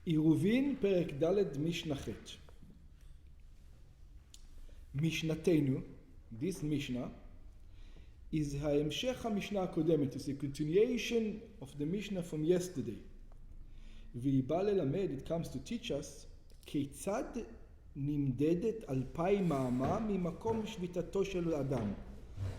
עירובין פרק ד' משנה ח'. משנתנו, this Mishnah, is ההמשך המשנה הקודמת. It's a continuation of the Mishnah from yesterday. והיא באה ללמד, it comes to teach us, כיצד נמדדת 2,000 אמה ממקום שביתתו של אדם.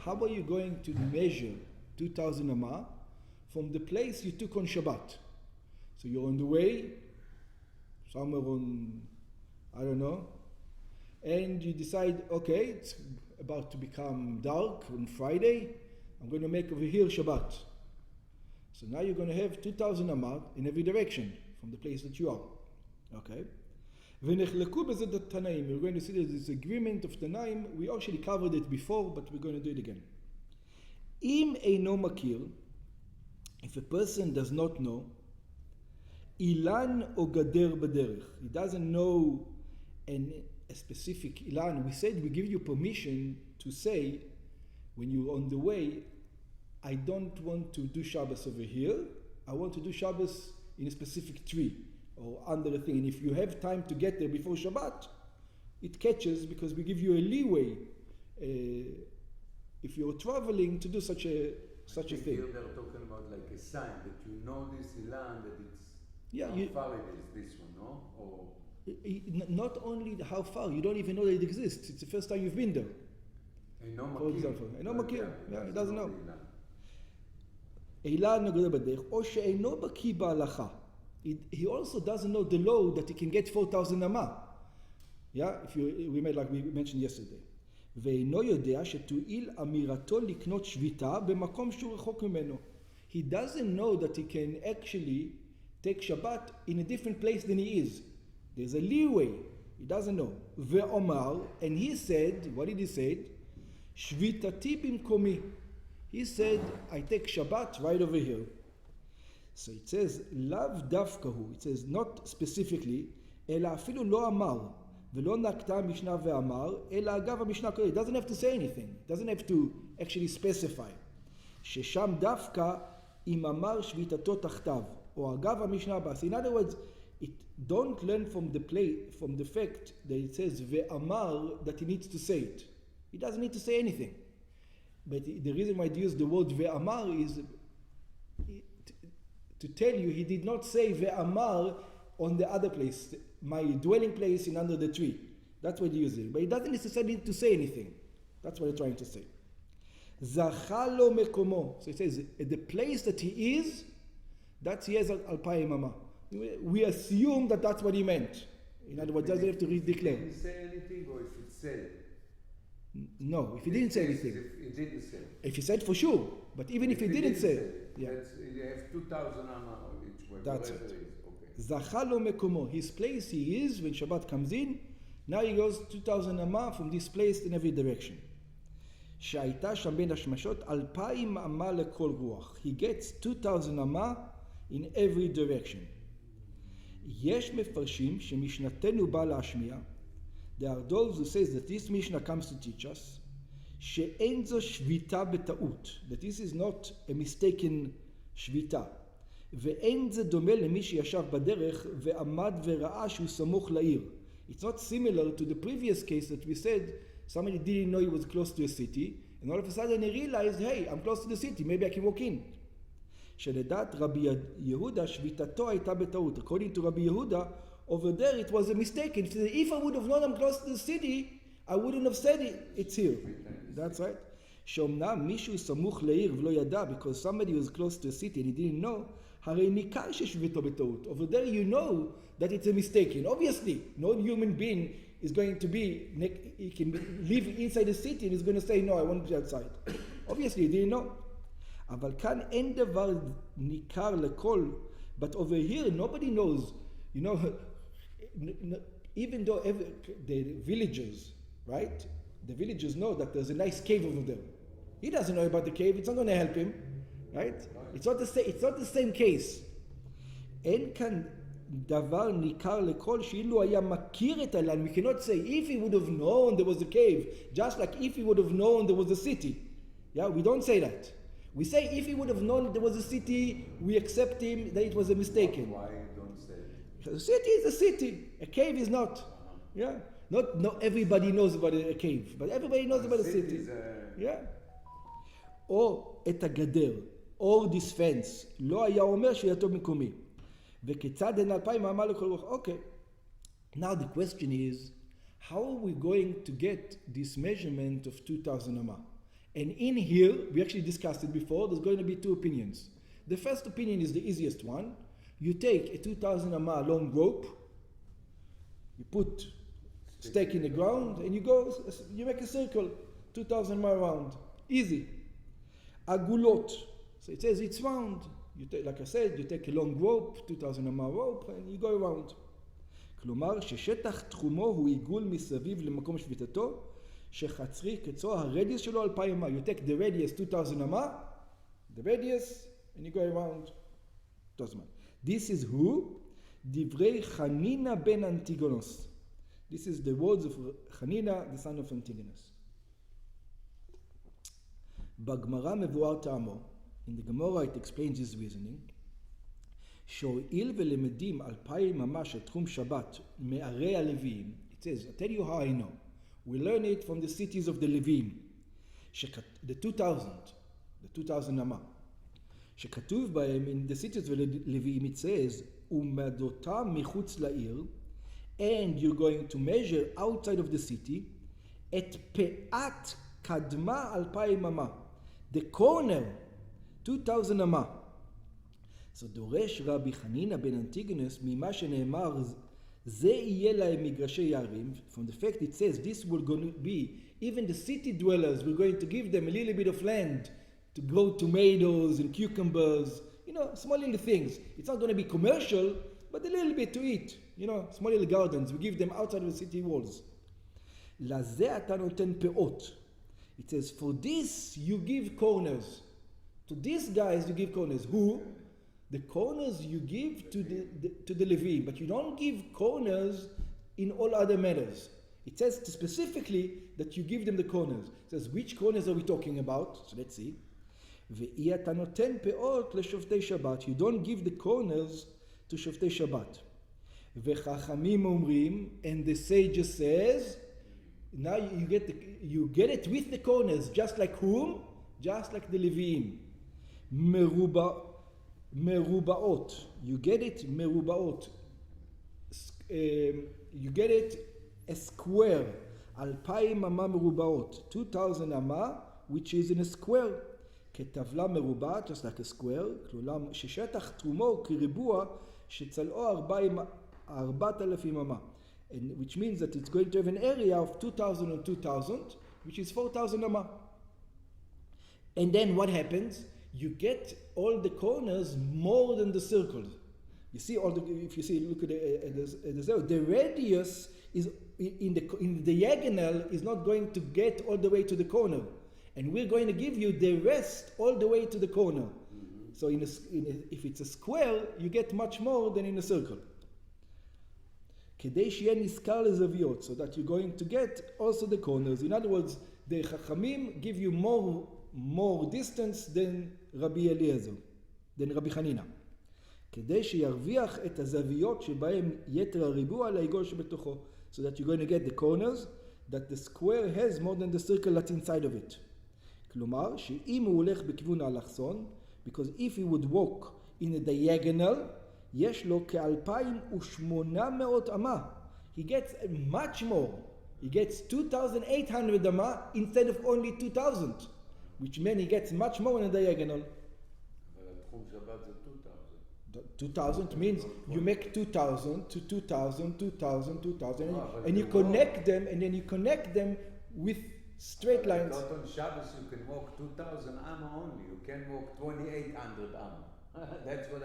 How are you going to measure 2,000 אמה from the place you took on Shabbat? So you're on the way, somewhere on, I don't know, and you decide, okay, it's about to become dark on Friday, I'm going to make over here Shabbat. So now you're going to have 2,000 amah in every direction from the place that you are. Okay? ונחלקו בזה תנאים. We're going to see this agreement of תנאים. We actually covered it before, but we're going to do it again. אם אינו מכיר, if a person does not know, אילן או גדר בדרך. He doesn't know a specific אילן. We said we give you permission to say, when you're on the way, I don't want to do Shabbos over here. I want to do Shabbos in a specific tree or under a thing. And if you have time to get there before Shabbat, it catches because we give you a leeway if you're traveling to do such a thing. Here they're talking about like a sign that you know this land, that it's how far it is, this one, no? Or not only how far, you don't even know that it exists. It's the first time you've been there. For example, אינו מכיר, he doesn't know. אילן או גדר בדרך, או שאינו בקיא בהלכה. He also doesn't know the law that he can get 4,000 אמה. Yeah, we made like we mentioned yesterday. ואינו יודע שתועיל אמירתו לקנות שביתה במקום שהוא רחוק ממנו. He doesn't know that he can actually take Shabbat in a different place than he is. There's a leeway. He doesn't know. ואומר, and he said, what did he say? שביתתי במקומי. He said, I take Shabbat right over here. So it says, לאו דווקא הוא. It says, not specifically, אלא אפילו לא אמר, ולא נקטה המשנה ואמר, אלא אגב המשנה הקודמת. It doesn't have to say anything. It doesn't have to actually specify. ששם דווקא אם אמר שביתתו תחתיו, או אגב המשנה הבאה. So in other words, don't learn from the fact that it says ve'amar that he needs to say it. He doesn't need to say anything. But the reason why I use the word ve'amar is to tell you he did not say ve'amar on the other place, my dwelling place in under the tree. That's what he uses. But he doesn't necessarily need to say anything. That's what I'm trying to say. Zacha lo mekomo. So it says the place that he is, that he has 2,000 amah. We assume that that's what he meant. In other words, doesn't have to declare. Did he say anything, or if it said? No, if he didn't say anything. If he didn't say. If he said for sure, but even if he didn't say, yeah. You have 2,000 amma each way. That's it. Okay. Zacha lo mekomo. His place he is when Shabbat comes in. Now he goes 2,000 amma from this place in every direction. שהייתה שם בין השמשות 2,000 אמה לכל רוח. He gets 2,000 אמה in every direction. יש מפרשים שמשנתנו בא להשמיע. There are those who says that this Mishnah comes to teach us שאין זו שביתה בטעות. That this is not a mistaken שביתה. ואין זה דומה למי שישב בדרך ועמד וראה שהוא סמוך לעיר. It's not similar to the previous case that we said somebody didn't know he was close to a city and all of a sudden he realized, hey, I'm close to the city, maybe I can walk in. שלדעת רבי יהודה שביתתו הייתה בטעות. According to Rabbi Yehuda, over there it was a mistake. If I would have known I'm close to the city, I wouldn't have said it's here. That's right. שאומנם מישהו סמוך לעיר ולא ידע, because somebody was close to a city and he didn't know, הרי ניכר ששביתו בטעות. Over there you know that it's a mistake. And obviously, no human being is going to be, he can live inside the city and he's going to say, no, I want to be outside. Obviously, he didn't know. אבל כאן אין דבר ניכר לכל, but over here nobody knows, you know, even though the villagers, right, the villagers know that there's a nice cave over there. He doesn't know about the cave, it's not going to help him, right? It's not the same case. אין כאן דבר ניכר לכל שאילו היה מכיר את האילן. We cannot say if he would have known there was a cave, just like if he would have known there was a city. Yeah, we don't say that. We say if he would have known there was a city, we accept him that it was a mistake. Why don't say Because a city is a city. A cave is not. Yeah. Not everybody knows about a cave, but everybody knows about a city. Yeah. או את הגדר, or this fence, לא היה אומר שהייתו מקומי. וכיצד הן 2,000 אמה לכל רוח? Okay. Now the question is, how are we going to get this measurement of 2,000 amma? And in here, we actually discussed it before, there's going to be two opinions. The first opinion is the easiest one. You take a 2,000 amma long rope, you put stake in the ground, and you make a circle, 2,000 amma round. Easy. Agulot. So it says it's round. You take, like I said, you take a long rope, 2,000 amma rope, and you go around. כלומר, ששטח תחומו הוא עיגול מסביב למקום שביתתו, שחצרי קצו, הרדיוס שלו 2,000 אמה. You take the radius 2,000 אמה, the radius, and you go around. This is who? דברי חנינה בן אנטיגונוס. This is the words of חנינה, the son of Antigonus. בגמרא מבואר טעמו. In the Gemara it explains his reasoning. שהואיל ולמדים 2,000 אמה של תחום שבת מערי הלוויים. It says, I'll tell you how I know. We learn it from the cities of the לוויים. The 2,000 אמה. שכתוב בהם, in the cities of the לוויים, it says, ומדותם מחוץ לעיר, and you're going to measure outside of the city, את פאת קדמה 2,000 אמה. The corner, 2,000 אמה. So דורש רבי חנינא בן אנטיגונוס ממה שנאמר זה יהיה להם מגרשי יערים. From the fact it says this will going to be, even the city dwellers, we're going to give them a little bit of land to grow tomatoes and cucumbers, small little things. It's not going to be commercial, but a little bit to eat, small little gardens. We give them outside of the city walls. לזה אתה נותן פאות. It says for this you give corners. To these guys you give corners. Who? The corners you give to the Levi, but you don't give corners in all other matters. It says specifically that you give them the corners. It says which corners are we talking about? So let's see. ואי אתה נותן פאות לשופטי שבת. You don't give the corners to שופטי שבת. וחכמים אומרים, and the sage says, now you get it with the corners, just like whom? Just like the Leviim. מרובעות. You get it מרובעות. You get it a square. 2,000 אמה מרובעות. 2,000 אמה, which is in a square. כטבלה מרובעת, just like a square. כלומר, ששטח תרומו כריבוע, שצלעו 4,000 אמה. Which means that it's going to have an area of 2,000 on 2,000, which is 4,000 amma. And then what happens? You get all the corners more than the circles. You see if you see, look at the radius is in the diagonal is not going to get all the way to the corner, and we're going to give you the rest all the way to the corner. Mm-hmm. So if it's a square, you get much more than in a circle. כדי שיהיה נזכר לזוויות, so that you're going to get also the corners. In other words, the חכמים give you more distance than רבי אליעזר, than רבי חנינא. כדי שירוויח את הזוויות שבהם יתר הריבוע לעיגול שבתוכו, so that you're going to get the corners that the square has more than the circle that's inside of it. כלומר, שאם הוא הולך בכיוון האלכסון, because if he would walk in a diagonal, יש לו כ-2,800 אמה. He gets much more. He gets 2,800 אמה instead of only 2,000, which means he gets much more in a diagonal. אבל התחום שבת זה 2,000 means you make 2,000 to 2,000, 2,000, 2,000, and you connect them, and then you connect them with straight lines. But on Shabbos you can walk 2,000 amma only. You can walk 2,800 amma. That's what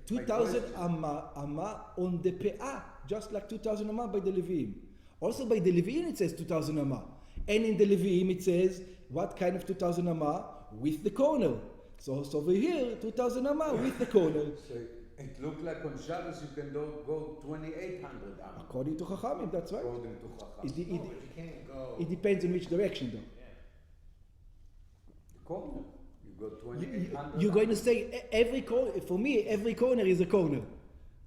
2,000 amma on the pe'ah, just like 2,000 amma by the Leviim. Also by the Leviim it says 2,000 amma. And in the Leviim it says, what kind of 2,000 amma? With the corner. So over here, 2,000 amma with the corner. So it looked like on Shabbos you can go 2,800 amma. According to Chachamim, that's right. According to Chachamim. But you can't go. It depends on which direction though. Yeah. The corner. You go 2,800. You're going to say every corner, for me, every corner is a corner.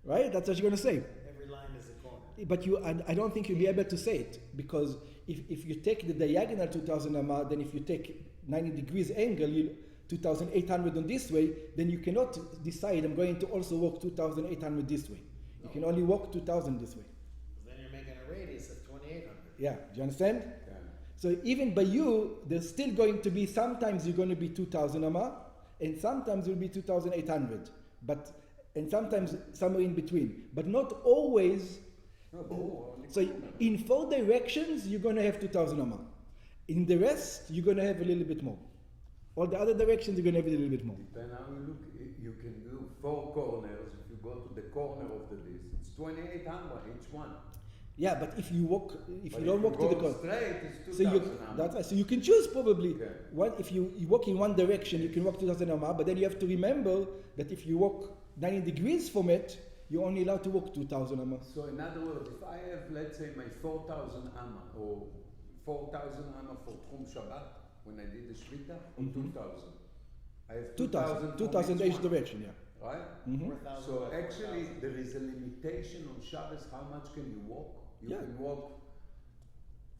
Right? That's what you're going to say. Every line is a corner. But I don't think you'll be able to say it, because if you take the diagonal 2000 amma, then if you take 90 degrees angle, 2800 on this way, then you cannot decide I'm going to also walk 2800 this way. You can only walk 2000 this way. Then you're making a radius of 2800. Yeah, do you understand? כן. So even by you, there's still going to be, sometimes you're going to be 2000 amma, and sometimes you'll be 2800, and sometimes somewhere in between, but not always. So in 4 directions, you're going to have 2000 amma. In the rest, you're going to have a little bit more. All the other directions, you're going to have a little bit more. Depending how you look, you can do 4 corners. If you go to the corner of the disc, it's 2800 each one. Yeah, but if you walk, if But you don't walk to the corner, straight, it's so 2000 that's right. So you can choose probably. Okay. One, if you walk in one direction, you can walk 2000 amma, but then you have to remember that if you walk 90 degrees from it, you're only allowed to walk 2000 amma. So in other words, if I have, let's say, my 4000 amma or 4000 amma for Tchum Shabbat, when I did the Shvita, or 2000, I have 2000 each direction, yeah. right? 4,000 So by actually, 4,000. there is a limitation on Shabbos. How much can you walk? You Yeah. can walk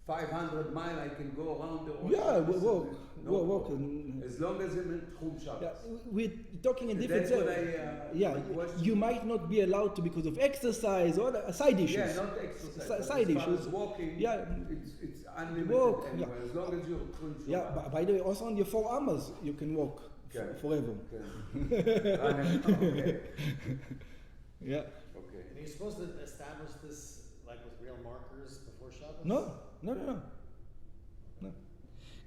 500 miles. I can go around the whole Yeah, Shabbos, walk, no walk. problem. As long as I'm in Tchum Shabbos. Yeah, we're talking a different That's what sense. I, Yeah, my question. you might not be allowed to because of exercise or side issues. Yeah, not exercise. but Side as far issues. as walking, Yeah. it's unlimited Walk, anyway, yeah. as long as you're Tchum Shabbat. Yeah, by the way, also on your 4 armors, you can walk Okay. forever. Okay. Okay. Yeah. Okay. And you're supposed to establish this like with real markers before Shabbos? No.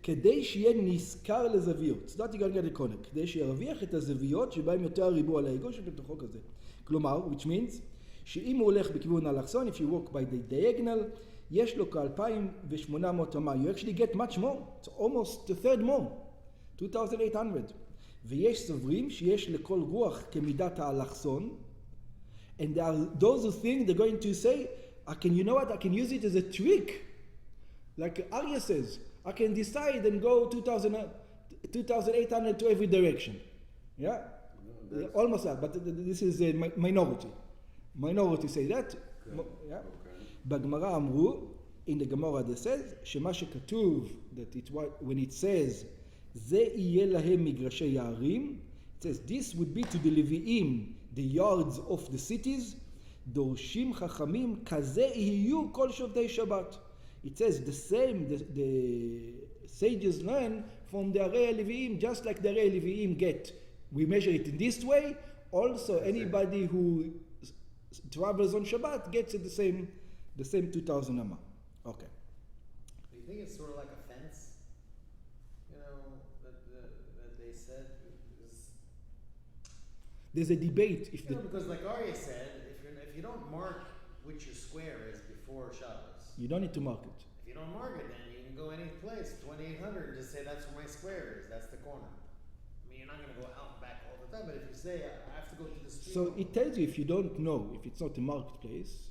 כדי שיהיה נזכר לזוויות, צדדתי גם ליד הקונה, כדי שירוויח את הזוויות שבהם יותר הריבוע על העיגול שבתוכו כזה. כלומר, which means, שאם הוא הולך בכיוון האלכסון, if you walk by the diagonal, יש לו כ-2800 אמה. You actually get much more. It's almost a third more. 2800. ויש סוברים שיש לכל רוח כמידת האלכסון, and there are those who think they're going to say, you know what, I can use it as a trick. Like Arya says, I can decide and go 2800 to every direction. Yeah? No, Almost that, but this is a minority. Minority say that. Yeah? Okay. בגמרא אמרו, in the Gemara that says, שמה שכתוב, that when it says, זה יהיה להם מגרשי יערים, it says, this would be to the Levi'im, the yards of the cities, דורשים חכמים, כזה יהיו כל שובתי שבת. It says the same, the sages learn from the Arei Levi'im, just like the Arei Levi'im get. We measure it in this way. Also, anybody who travels on Shabbat gets it the same 2000 amma. Okay. Do you think it's sort of like a fence? You know, that they said is, There's a debate if you know, because like Arya said, if you don't mark which your square is before Shabbos, you don't need to mark it. if you don't mark it, then you can go any place, 2800, and just say that's where my square is, that's the corner. I mean, you're not going to go out and back all the time, but if you say I have to go to the street. So it tells you if you don't know, if it's not a marketplace,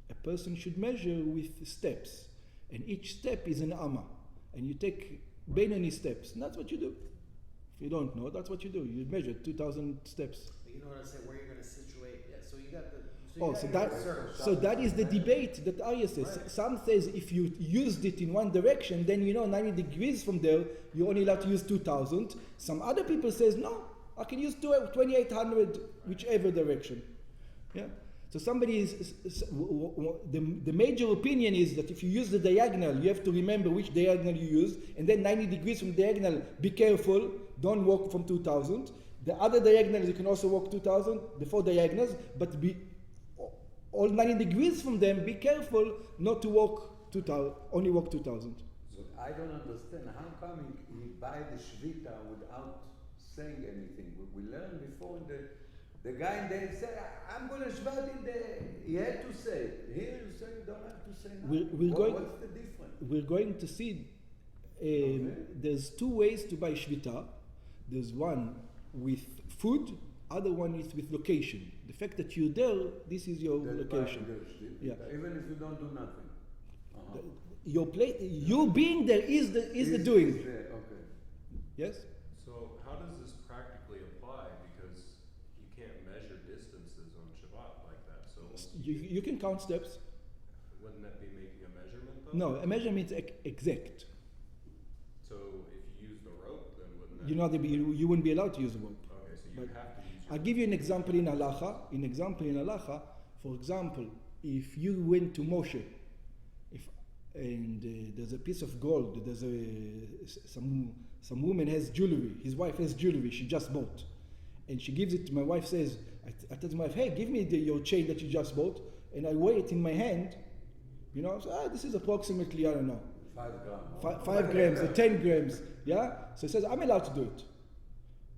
a person should measure with steps. And each step is an amma. And you take Benoni steps. And that's what you do. If you don't know, that's what you do. You measure 2000 steps. But you know what I say, where you're going to situate. Yeah, so you got the. So that is the debate that Arya says. Right. Some says if you used it in one direction, then 90 degrees from there, you're only allowed to use 2000. Some other people says no, I can use 2800 whichever direction. Yeah. So somebody is the major opinion is that if you use the diagonal, you have to remember which diagonal you use, and then 90 degrees from diagonal, be careful, don't walk from 2000. The other diagonals you can also walk 2000, the 4 diagonals, but be all 90 degrees from them, be careful not to walk 2000, only walk 2000. So I don't understand, how come he buy the Shvita without saying anything? We learned before the guy in there said, I'm going to Shvat in there. He had to say it. Here you say you don't have to say nothing. What's the difference? We're going to see, there's 2 ways to buy Shvita. There's one with food, other one is with location. The fact that you're there, this is your location. Yeah. Even if you don't do nothing. Uh-huh. Your you being there is the doing. There. Okay. Yes? So how does this practically apply? Because you can't measure distances on Shabbat like that. you can count steps. Wouldn't that be making a measurement though? No, a measurement is exact. So if you use the rope, then wouldn't that? You wouldn't be allowed to use a rope. Okay, so you But have to use your I'll give you an example in halacha. For example, if you went to Moshe, there's a piece of gold, some woman has jewelry, his wife has jewelry she just bought, and she gives it to my wife. Says, I tell my wife, hey, give me your chain that you just bought, and I weigh it in my hand. So, this is approximately, I don't know, 5 grams. 5 grams or 10 grams. Yeah. So he says, I'm allowed to do it.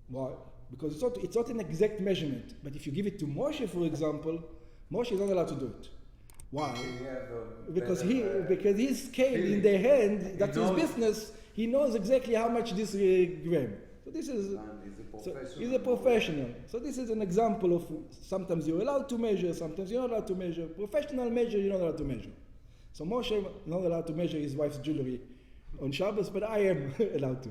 Why? Because it's not an exact measurement. But if you give it to Moshe, for example, Moshe is not allowed to do it. Why? Because his scale in their hand, that's his business. He knows exactly how much this gram. So this is. He's a professional. So this is an example of sometimes you're allowed to measure, sometimes you're not allowed to measure. Professional measure, you're not allowed to measure. So Moshe not allowed to measure his wife's jewelry on Shabbos, but I am allowed to.